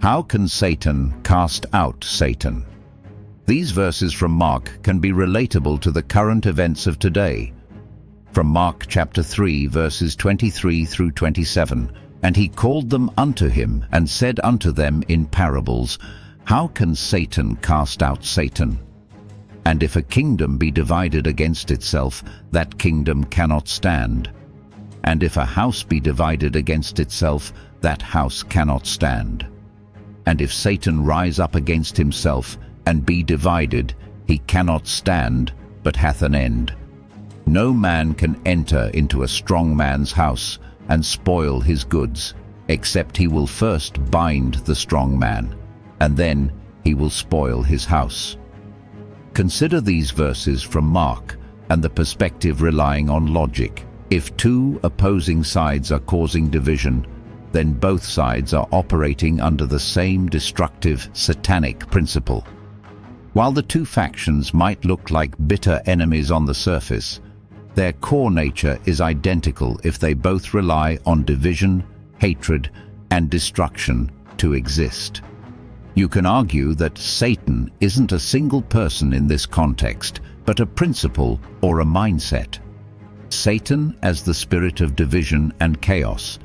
How can Satan cast out Satan? These verses from Mark can be relatable to the current events of today. From Mark chapter 3, verses 23 through 27, "And he called them unto him, and said unto them in parables, How can Satan cast out Satan? And if a kingdom be divided against itself, that kingdom cannot stand. And if a house be divided against itself, that house cannot stand. And if Satan rise up against himself, and be divided, he cannot stand, but hath an end. No man can enter into a strong man's house, and spoil his goods, except he will first bind the strong man, and then he will spoil his house." Consider these verses from Mark, and the perspective relying on logic. If two opposing sides are causing division, then both sides are operating under the same destructive, satanic principle. While the two factions might look like bitter enemies on the surface, their core nature is identical if they both rely on division, hatred, and destruction to exist. You can argue that Satan isn't a single person in this context, but a principle or a mindset. Satan as the spirit of division and chaos.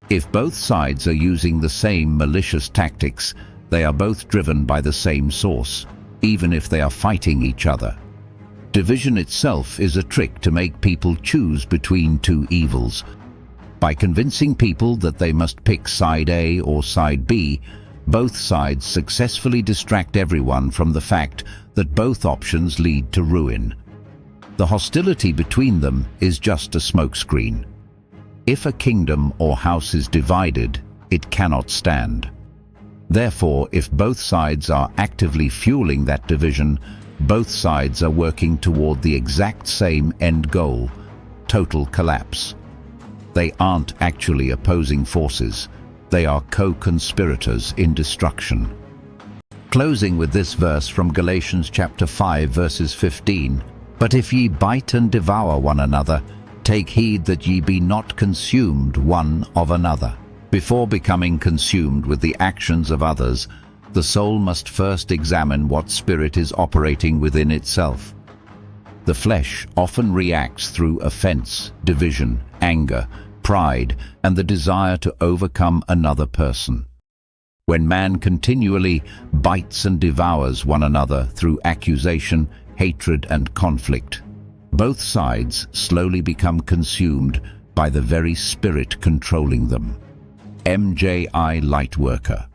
If both sides are using the same malicious tactics, they are both driven by the same source, even if they are fighting each other. Division itself is a trick to make people choose between two evils. By convincing people that they must pick side A or side B, both sides successfully distract everyone from the fact that both options lead to ruin. The hostility between them is just a smokescreen. If a kingdom or house is divided, it cannot stand. Therefore, if both sides are actively fueling that division, both sides are working toward the exact same end goal: total collapse. They aren't actually opposing forces. They are co-conspirators in destruction. Closing with this verse from Galatians chapter 5, verses 15, "But if ye bite and devour one another, take heed that ye be not consumed one of another." Before becoming consumed with the actions of others, the soul must first examine what spirit is operating within itself. The flesh often reacts through offense, division, anger, pride, and the desire to overcome another person. When man continually bites and devours one another through accusation, hatred, and conflict, both sides slowly become consumed by the very spirit controlling them. MJI LightWorker.